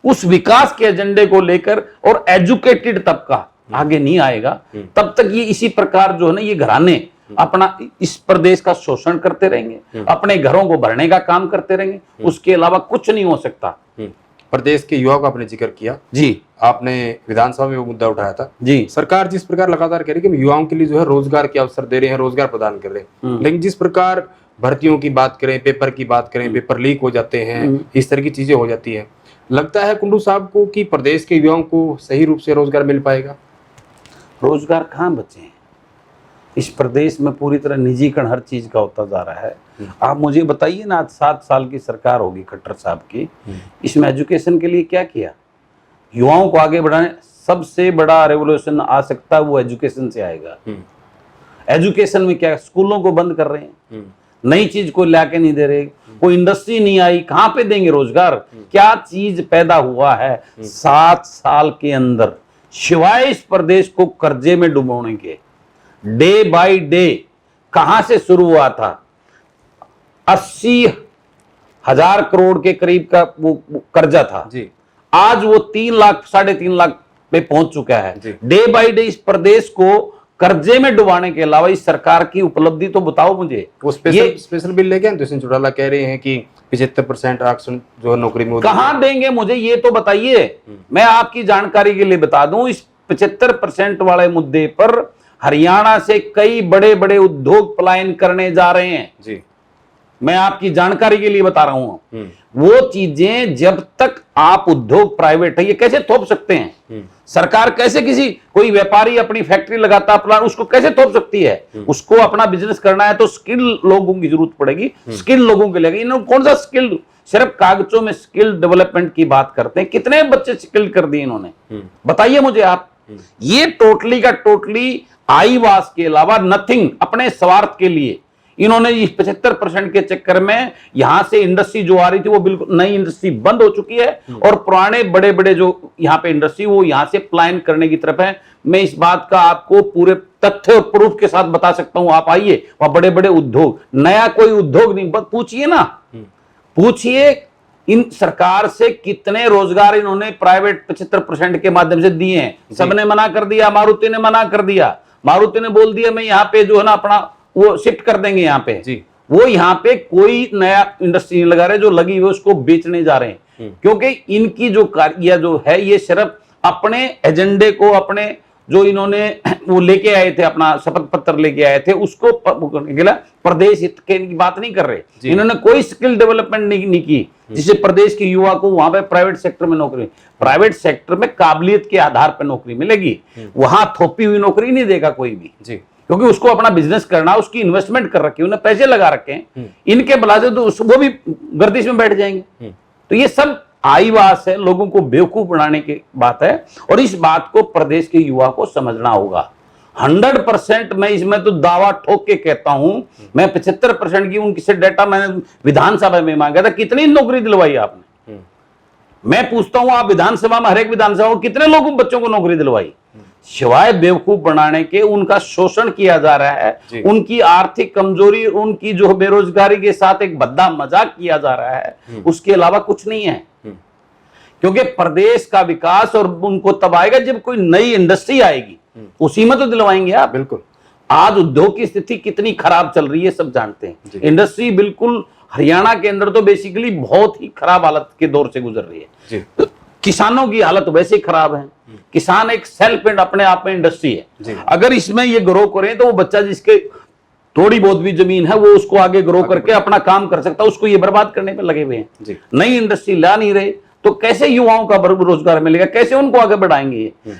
उस विकास के एजेंडे को लेकर और एजुकेटेड तबका आगे नहीं आएगा, तब तक ये इसी प्रकार जो है ना ये घराने अपना इस प्रदेश का शोषण करते रहेंगे, अपने घरों को भरने का काम करते रहेंगे, उसके अलावा कुछ नहीं हो सकता। प्रदेश के युवाओं का आपने जिक्र किया जी, आपने विधानसभा में वो मुद्दा उठाया था जी। सरकार जिस प्रकार लगातार कह रही है कि युवाओं के लिए जो है रोजगार के अवसर दे रहे हैं, रोजगार प्रदान कर रहे हैं, लेकिन जिस प्रकार भर्तियों की बात करें, पेपर की बात करें, पेपर लीक हो जाते हैं, इस तरह की चीजें हो जाती है, लगता है कुंडू साहब को कि प्रदेश के युवाओं को सही रूप से रोजगार मिल पाएगा? रोजगार कहाँ बचे हैं इस प्रदेश में? पूरी तरह निजीकरण हर चीज का होता जा रहा है। आप मुझे बताइए ना, आज 7 साल की सरकार होगी खट्टर साहब की, इसमें एजुकेशन के लिए क्या किया? युवाओं को आगे बढ़ाने सबसे बड़ा रेवोल्यूशन आ सकता है वो एजुकेशन से आएगा। एजुकेशन में क्या, स्कूलों को बंद कर रहे हैं, नई चीज को लाके नहीं दे रहे, कोई इंडस्ट्री नहीं आई, कहां पे देंगे रोजगार? क्या चीज पैदा हुआ है 7 साल के अंदर, शिवाय इस प्रदेश को कर्जे में डुबोने के? डे बाय डे कहां से शुरू हुआ था? 80,000 करोड़ के करीब का वो कर्जा था जी। आज वो 3 लाख 3.5 लाख पे पहुंच चुका है। डे बाय डे इस प्रदेश को कर्जे में डुबाने के अलावा इस सरकार की उपलब्धि तो बताओ मुझे। वो स्पेशल बिल लेके दुष्यंत चौटाला कह रहे हैं कि 75% आरक्षण जो नौकरी में कहां देंगे मुझे ये तो बताइए। मैं आपकी जानकारी के लिए बता दूं, इस 75% वाले मुद्दे पर हरियाणा से कई बड़े बड़े उद्योग पलायन करने जा रहे हैं जी। मैं आपकी जानकारी के लिए बता रहा हूं। वो चीजें जब तक आप उद्योग प्राइवेट है, ये कैसे थोप सकते हैं? सरकार कैसे कोई व्यापारी अपनी फैक्ट्री लगाता प्लांट, उसको कैसे थोप सकती है? उसको अपना बिजनेस करना है तो स्किल लोगों की जरूरत पड़ेगी, स्किल लोगों के लिए। इन्होंने कौन सा स्किल, सिर्फ कागजों में स्किल डेवलपमेंट की बात करते हैं। कितने बच्चे स्किल कर दिए इन्होंने, बताइए मुझे आप। ये टोटली का टोटली आईवास के अलावा नथिंग, अपने स्वार्थ के लिए इन्होंने इस 75% के चक्कर में यहां से इंडस्ट्री जो आ रही थी वो बिल्कुल नई इंडस्ट्री बंद हो चुकी है और पुराने बड़े बड़े जो यहां पे इंडस्ट्री वो यहां से पलायन करने की तरफ है। मैं इस बात का आपको पूरे तथ्य और प्रूफ के साथ बता सकता हूं। आप आइए, वहां बड़े बड़े उद्योग, नया कोई उद्योग नहीं, बस पूछिए ना, पूछिए इन सरकार से कितने रोजगार इन्होंने प्राइवेट 75% के माध्यम से दिए हैं। सबने मना कर दिया, मारुति ने मना कर दिया, मारुति ने बोल दिया मैं यहाँ पे जो है ना अपना वो शिफ्ट कर देंगे यहाँ पे जी। वो यहाँ पे कोई नया इंडस्ट्री नहीं लगा रहे, जो लगी हुई उसको बेचने जा रहे हैं, क्योंकि इनकी जो कार्य जो है ये सिर्फ अपने एजेंडे को, अपने जो इन्होंने वो लेके आए थे, अपना शपथ पत्र लेके आए थे, उसको करने के लिए प्रदेश हित की बात नहीं कर रहे। इन्होंने कोई स्किल डेवलपमेंट नहीं की जिससे प्रदेश के युवा को वहां पे प्राइवेट सेक्टर में नौकरी, प्राइवेट सेक्टर में काबिलियत के आधार पर नौकरी मिलेगी, वहां थोपी हुई नौकरी नहीं देगा कोई भी जी, क्योंकि उसको अपना बिजनेस करना, उसकी इन्वेस्टमेंट कर रखी है, उन्हें पैसे लगा रखे हैं, इनके बलाजे तो वो भी गर्दिश में बैठ जाएंगे। तो ये सब आईवास है, लोगों को बेवकूफ बनाने की बात है, और इस बात को प्रदेश के युवा को समझना होगा। 100% मैं इसमें तो दावा ठोक के कहता हूं, मैं 75% की उनकी डेटा मैंने विधानसभा में मांगा था, कितनी नौकरी दिलवाई आपने? मैं पूछता हूं, आप विधानसभा में, हर एक विधानसभा में कितने लोगों बच्चों को नौकरी दिलवाई? सिवाय बेवकूफ बनाने के उनका शोषण किया जा रहा है, उनकी आर्थिक कमजोरी, उनकी जो बेरोजगारी के साथ एक भद्दा मजाक किया जा रहा है, उसके अलावा कुछ नहीं है। क्योंकि प्रदेश का विकास और उनको तब आएगा जब कोई नई इंडस्ट्री आएगी, उसी में तो दिलवाएंगे आप। बिल्कुल। आज उद्योग की स्थिति कितनी खराब चल रही है सब जानते हैं, इंडस्ट्री बिल्कुल हरियाणा के अंदर तो बेसिकली बहुत ही खराब हालत के दौर से गुजर रही है। तो किसानों की हालत वैसे ही खराब है। किसान एक सेल्फ एंड अपने आप में इंडस्ट्री है, अगर इसमें ये ग्रो करें तो वो बच्चा जिसके थोड़ी बहुत भी जमीन है वो उसको आगे ग्रो करके अपना काम कर सकता है, उसको ये बर्बाद करने पे लगे हुए हैं। नई इंडस्ट्री ला नहीं रहे तो कैसे युवाओं का रोजगार मिलेगा, कैसे उनको आगे बढ़ाएंगे? ये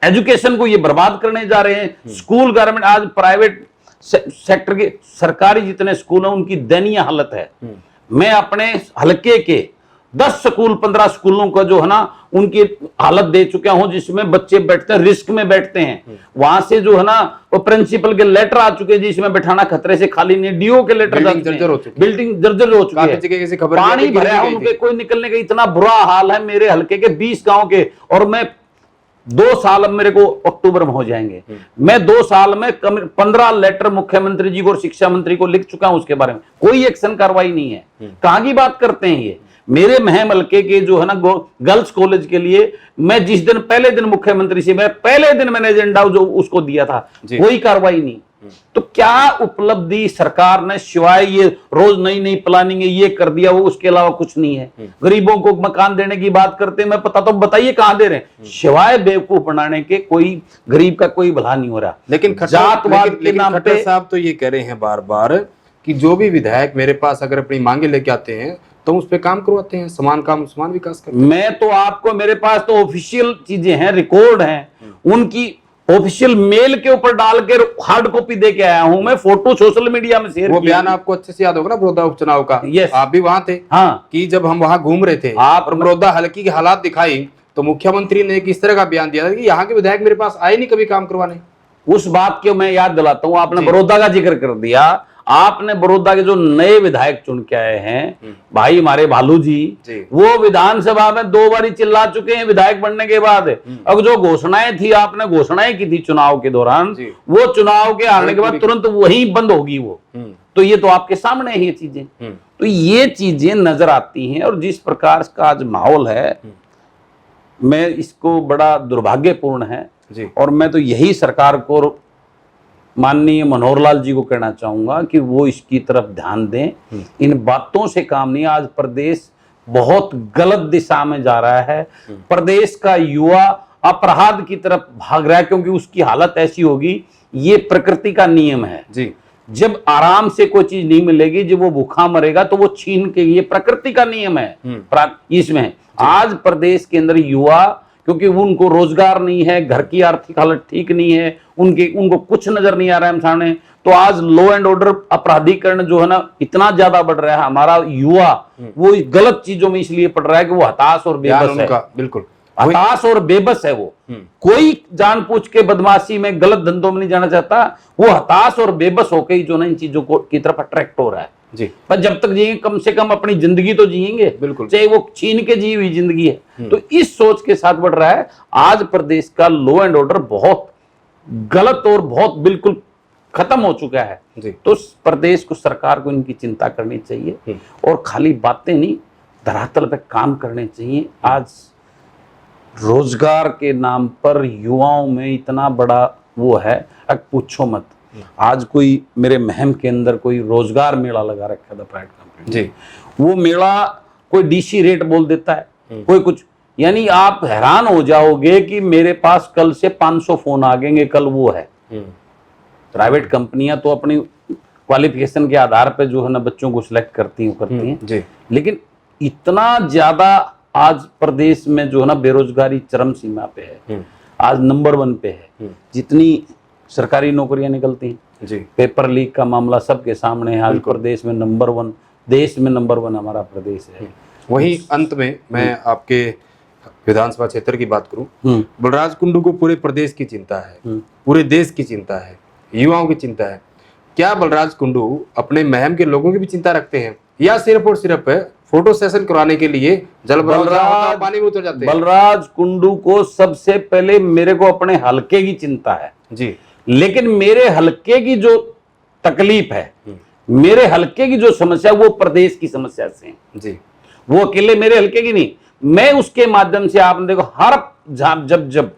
एजुकेशन को ये बर्बाद करने जा रहे हैं। स्कूल गवर्नमेंट, आज प्राइवेट सेक्टर के, सरकारी जितने स्कूल हैं उनकी दयनीय हालत है। मैं अपने हलके के 10 स्कूल 15 स्कूलों का जो है ना उनकी हालत दे चुका हूं, जिसमें बच्चे बैठते हैं, रिस्क में बैठते हैं। वहां से जो है ना वो प्रिंसिपल के लेटर आ चुके हैं जिसमें बैठाना खतरे से खाली नहीं, डीओ के लेटर, बिल्डिंग जर्जर हो चुकी है, पानी भरा है उनके, कोई निकलने का इतना बुरा हाल है। मेरे हलके के 20 गांव के, और मैं 2 साल, अब मेरे को अक्टूबर में हो जाएंगे, मैं 2 साल में 15 लेटर मुख्यमंत्री जी को और शिक्षा मंत्री को लिख चुका हूं, उसके बारे में कोई एक्शन कार्रवाई नहीं है। कहां की बात करते हैं ये? मेरे महम हल्के के जो है ना गर्ल्स कॉलेज के लिए मैं जिस दिन पहले दिन मुख्यमंत्री से, मैं पहले दिन मैंने एजेंडा जो उसको दिया था, कोई कार्रवाई नहीं। तो क्या उपलब्धि सरकार ने, सिवाय ये रोज नई नई प्लानिंग ये कर दिया, वो उसके अलावा कुछ नहीं है। गरीबों को मकान देने की बात करते हैं, मैं पता तो बताइए कहां दे रहे हैं? सिवाय बेवकूफ बनाने के कोई गरीब का कोई भला नहीं हो रहा। लेकिन जातवाद के नाम पे साहब तो ये कह रहे हैं बार बार कि जो भी विधायक मेरे पास अगर अपनी मांगे लेके आते हैं तो उस पे काम करवाते हैं, समान काम समान विकास करते हैं। मैं तो आपको, मेरे पास तो ऑफिशियल चीजें हैं, रिकॉर्ड हैं, उनकी ऑफिशियल मेल के ऊपर डाल के हार्ड कॉपी दे के आया हूं मैं, फोटो सोशल मीडिया में शेयर। वो बयान आपको अच्छे से याद होगा ना बड़ौदा उपचुनाव का? यस, आप भी वहां थे। हाँ, कि जब हम वहां घूम रहे थे आप और बड़ौदा हल्की की हालात दिखाई तो मुख्यमंत्री ने किस तरह का बयान दिया था कि यहाँ के विधायक मेरे पास आए नहीं कभी काम करवाने। उस बात को मैं याद दिलाता हूं, आपने बड़ौदा का जिक्र कर दिया। आपने बड़ौदा के जो नए विधायक चुन के आए हैं भाई, हमारे भालू जी, वो विधानसभा में 2 बार चिल्ला चुके हैं विधायक बनने के बाद। अब जो घोषणाएं थी, आपने घोषणाएं की थी चुनाव के दौरान, वो चुनाव के आने के बाद तुरंत वहीं बंद होगी वो। तो ये तो आपके सामने है ये चीजें। तो ये चीजें नजर आती हैं, और जिस प्रकार का आज माहौल है, मैं इसको बड़ा दुर्भाग्यपूर्ण है। और मैं तो यही सरकार को, माननीय मनोहर लाल जी को कहना चाहूंगा कि वो इसकी तरफ ध्यान दें। इन बातों से काम नहीं। आज प्रदेश बहुत गलत दिशा में जा रहा है। प्रदेश का युवा अपराध की तरफ भाग रहा है, क्योंकि उसकी हालत ऐसी होगी। ये प्रकृति का नियम है जी, जब आराम से कोई चीज नहीं मिलेगी, जब वो भूखा मरेगा तो वो छीन के, ये प्रकृति का नियम है इसमें। आज प्रदेश के अंदर युवा, क्योंकि उनको रोजगार नहीं है, घर की आर्थिक हालत ठीक नहीं है, उनको कुछ नजर नहीं आ रहा है सामने, तो आज लॉ एंड ऑर्डर अपराधीकरण जो है ना इतना ज्यादा बढ़ रहा है। हमारा युवा वो गलत चीजों में इसलिए पड़ रहा है कि वो हताश और बेबस है। बिल्कुल हताश और बेबस है वो। कोई जानबूझ के बदमाशी में, गलत धंधों में नहीं जाना चाहता, वो हताश और बेबस होकर ही जो ना इन चीजों को की तरफ अट्रैक्ट हो रहा है जी। पर जब तक जिएंगे कम से कम अपनी जिंदगी तो जिएंगे, बिल्कुल, चाहे वो छीन के जी हुई जिंदगी है। तो इस सोच के साथ बढ़ रहा है। आज प्रदेश का लॉ एंड ऑर्डर बहुत गलत और बहुत बिल्कुल खत्म हो चुका है जी। तो प्रदेश को, सरकार को इनकी चिंता करनी चाहिए, और खाली बातें नहीं, धरातल पे काम करने चाहिए। आज रोजगार के नाम पर युवाओं में इतना बड़ा वो है, अब पूछो मत। आज कोई मेरे महम के अंदर कोई रोजगार मेला लगा रखा था प्राइवेट कंपनी, जी वो मेला कोई डीसी रेट बोल देता है, कोई कुछ, यानी आप हैरान हो जाओगे कि मेरे पास कल से 500 फोन आ गएंगे, कल वो है। प्राइवेट कंपनियां तो अपनी क्वालिफिकेशन के आधार पर जो है ना बच्चों को सिलेक्ट करती हैं जी। लेकिन इतना ज्यादा आज प्रदेश में जो है ना बेरोजगारी चरम सीमा पे है, आज नंबर 1 पे है। जितनी सरकारी नौकरियां निकलती हैं, जी, पेपर लीक का मामला सबके सामने है, आज प्रदेश में नंबर 1, देश में नंबर 1 हमारा प्रदेश है। वही अंत में मैं आपके विधानसभा क्षेत्र की बात करूं, बलराज कुंडू को पूरे प्रदेश की चिंता है, पूरे देश की चिंता है, युवाओं की चिंता है। क्या बलराज कुंडू अपने महम के लोगों की भी चिंता रखते हैं, या सिर्फ और सिर्फ फोटो सेशन कराने के लिए जल पानी में उतर जाते हैं? बलराज कुंडू को सबसे पहले मेरे को अपने हलके की चिंता है जी, लेकिन मेरे हलके की जो तकलीफ है, मेरे हलके की जो समस्या, वो प्रदेश की समस्या से है जी। वो अकेले मेरे हलके की नहीं। मैं उसके माध्यम से, आपने देखो हर जब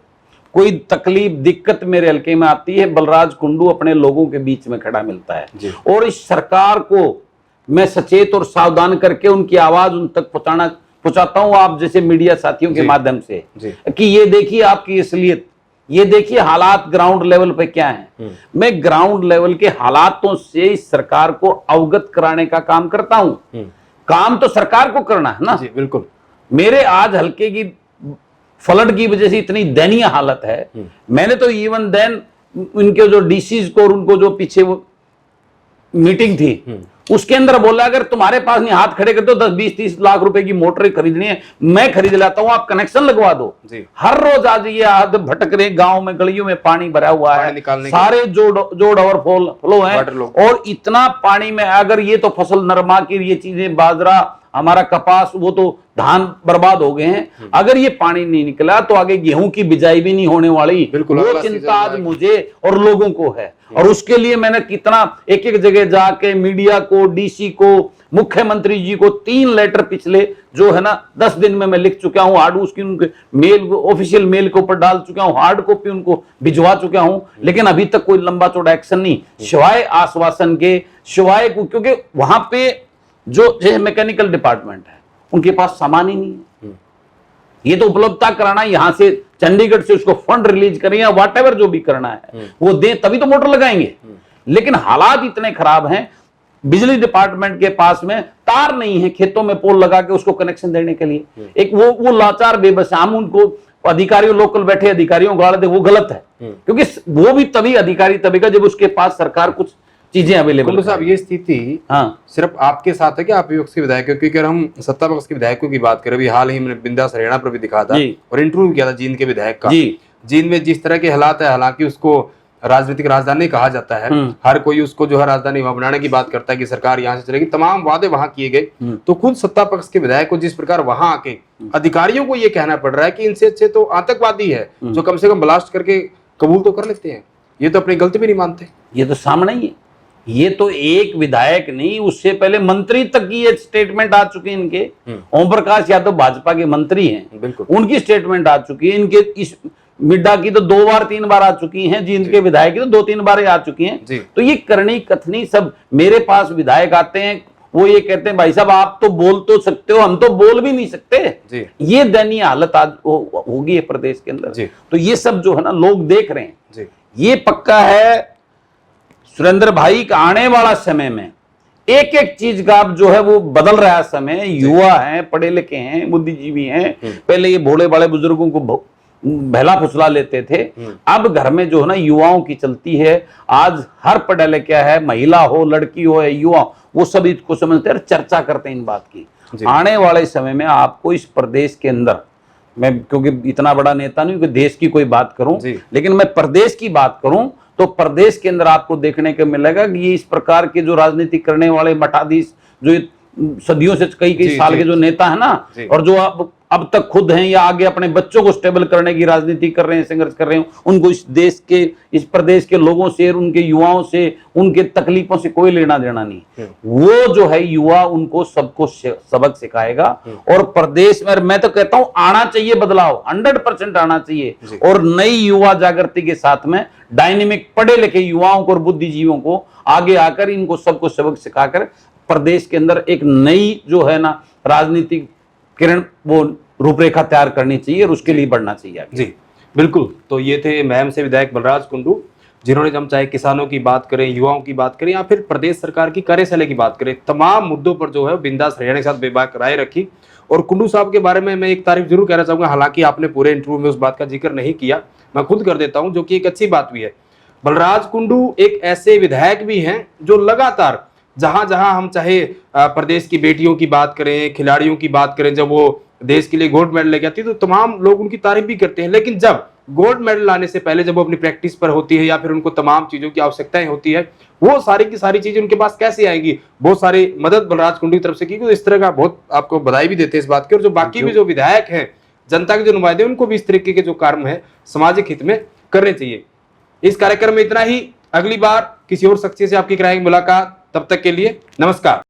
कोई तकलीफ दिक्कत मेरे हलके में आती है, बलराज कुंडू अपने लोगों के बीच में खड़ा मिलता है और इस सरकार को मैं सचेत और सावधान करके उनकी आवाज उन तक पहुंचाता हूं, आप जैसे मीडिया साथियों के माध्यम से, कि ये देखिए आपकी असलियत, ये देखिए हालात ग्राउंड लेवल पे क्या है। मैं ग्राउंड लेवल के हालातों से इस सरकार को अवगत कराने का काम करता हूं। काम तो सरकार को करना है ना। जी, बिल्कुल। मेरे आज हल्के की फ्लड की वजह से इतनी दयनीय हालत है, मैंने तो इवन देन उनके जो डीसीज को और उनको जो पीछे वो मीटिंग थी उसके अंदर बोला, अगर तुम्हारे पास नहीं हाथ खड़े कर दो 10, 20, 30 लाख रुपए की मोटर खरीदनी है, मैं खरीद लाता हूं, आप कनेक्शन लगवा दो। हर रोज आज ये हाथ भटक रहे, गांव में गलियों में पानी भरा हुआ है, सारे जोड़ ओवरफ्लो है और इतना पानी में अगर ये तो फसल नरमा की ये चीजें, बाजरा, हमारा कपास, वो तो धान बर्बाद हो गए हैं। अगर ये पानी नहीं निकला तो आगे गेहूं की बिजाई भी नहीं होने वाली। वो चिंता आज मुझे और लोगों को है और उसके लिए मैंने कितना एक एक जगह जाके मीडिया को, डीसी को, मुख्यमंत्री जी को 3 लेटर पिछले जो है ना 10 दिन में मैं लिख चुका हूं। हार्ड उसकी उनके मेल, ऑफिशियल मेल के ऊपर डाल चुका हूं, हार्ड कॉपी उनको भिजवा चुका हूं, लेकिन अभी तक कोई लंबा चौड़ा एक्शन नहीं, सिवाय आश्वासन के, सिवाय, क्योंकि वहां पे जो मैकेनिकल डिपार्टमेंट है उनके पास सामान ही नहीं है। ये तो उपलब्धता कराना, यहां से चंडीगढ़ से उसको फंड रिलीज करें या व्हाटएवर जो भी करना है वो दें, तभी तो मोटर लगाएंगे। लेकिन हालात इतने खराब हैं, बिजली डिपार्टमेंट के पास में तार नहीं है, खेतों में पोल लगा के उसको कनेक्शन देने के लिए। एक वो लाचार बेबस, हम उनको अधिकारियों, लोकल बैठे अधिकारियों गाड़ दे, वो गलत है, क्योंकि वो भी तभी अधिकारी तभी जब उसके पास सरकार कुछ चीजें अवेलेबल। साहब, ये स्थिति सिर्फ आपके साथ है कि आप विपक्ष के विधायक, क्योंकि अगर हम सत्ता पक्ष के विधायकों की बात करें, अभी हाल ही में बिंदास हरियाणा पर भी दिखा था और इंटरव्यू किया था जींद के विधायक का। जींद में जिस तरह के हालात है, हालांकि उसको राजनीतिक राजधानी कहा जाता है, हर कोई उसको जो है राजधानी वहां बनाने की बात करता है कि सरकार यहाँ से चलेगी, तमाम वादे वहां किए गए, तो खुद सत्ता पक्ष के विधायक को जिस प्रकार वहां आके अधिकारियों को ये कहना पड़ रहा है कि इनसे अच्छे तो आतंकवादी है जो कम से कम ब्लास्ट करके कबूल तो कर लेते हैं, ये तो अपनी गलती भी नहीं मानते। ये तो सामने ही है, ये तो एक विधायक नहीं, उससे पहले मंत्री तक की ये स्टेटमेंट आ चुकी है इनके। ओम प्रकाश यादव भाजपा के मंत्री हैं, उनकी स्टेटमेंट आ चुकी है। इनके इस मिड्डा की तो 2 बार 3 बार आ चुकी हैं, जी इनके विधायक की तो 2-3 बार आ चुकी हैं। तो ये करनी कथनी सब मेरे पास विधायक आते हैं, वो ये कहते हैं भाई साहब आप तो बोल तो सकते हो, हम तो बोल भी नहीं सकते। ये दयनीय हालत आज होगी है प्रदेश के अंदर। तो ये सब जो है ना लोग देख रहे हैं, ये पक्का है सुरेंद्र भाई का आने वाला समय में एक एक चीज का जो है वो बदल रहा है समय। युवा हैं, पढ़े लिखे हैं, बुद्धिजीवी हैं, पहले ये भोले बड़े बुजुर्गों को भला फुसला लेते थे, अब घर में जो है ना युवाओं की चलती है। आज हर पढ़ा लिखा है, महिला हो, लड़की हो या युवा, वो सब इसको समझते हैं, चर्चा करते हैं इन बात की। आने वाले समय में आपको इस प्रदेश के अंदर, मैं क्योंकि इतना बड़ा नेता नहीं कि देश की कोई बात करूं, लेकिन मैं प्रदेश की बात करूं तो प्रदेश के अंदर आपको देखने को मिलेगा कि ये इस प्रकार के जो राजनीति करने वाले मठाधीश, जो सदियों से कई साल के जो नेता है ना, और जो अब तक खुद हैं या आगे अपने बच्चों को स्टेबल करने की राजनीति कर रहे हैं, संघर्ष कर रहे हैं, उनको इस देश के, इस प्रदेश के लोगों से, उनके युवाओं से, उनके तकलीफों से कोई लेना देना नहीं। वो जो है युवा उनको सबको सबक सिखाएगा। और प्रदेश में मैं तो कहता हूं आना चाहिए बदलाव, 100% आना चाहिए। और नई युवा जागृति के साथ में डायनेमिक पढ़े लिखे युवाओं को और बुद्धिजीवियों को आगे आकर इनको सबको सबक सिखाकर प्रदेश के अंदर एक नई जो है ना राजनीतिक किरण वो रूपरेखा तैयार करनी चाहिए और उसके लिए बढ़ना चाहिए आगे। जी बिल्कुल। तो ये थे महम से विधायक बलराज कुंडू, जिन्होंने हम चाहे किसानों की बात करें, युवाओं की बात करें या फिर प्रदेश सरकार की कार्यशैली की बात करें, तमाम मुद्दों पर जो है बिंदास हरियाणा के साथ बेबाक राय रखी। और कुंडू साहब के बारे में मैं एक तारीफ जरूर कहना चाहूंगा, हालांकि आपने पूरे इंटरव्यू में उस बात का जिक्र नहीं किया, मैं खुद कर देता हूं, जो कि एक अच्छी बात भी है। बलराज कुंडू एक ऐसे विधायक भी हैं जो लगातार जहां जहां हम चाहे प्रदेश की बेटियों की बात करें, खिलाड़ियों की बात करें, जब वो देश के लिए गोल्ड मेडल लेके आती है तो तमाम लोग उनकी तारीफ भी करते हैं। लेकिन जब गोल्ड मेडल लाने से पहले जब वो अपनी प्रैक्टिस पर होती है या फिर उनको तमाम चीजों की आवश्यकताएं होती है, वो सारी की सारी चीजें उनके पास कैसे आएंगी, बहुत सारी मदद बलराज कुंडू की तरफ से की। तो इस तरह का बहुत आपको बधाई भी देते हैं इस बात की। और जो बाकी भी जो विधायक हैं, जनता के जो नुमाइंदे, उनको भी इस तरीके के जो कार्य है सामाजिक हित में करने चाहिए। इस कार्यक्रम में इतना ही। अगली बार किसी और शख्सियत से आपकी कराएंगे मुलाकात। तब तक के लिए नमस्कार।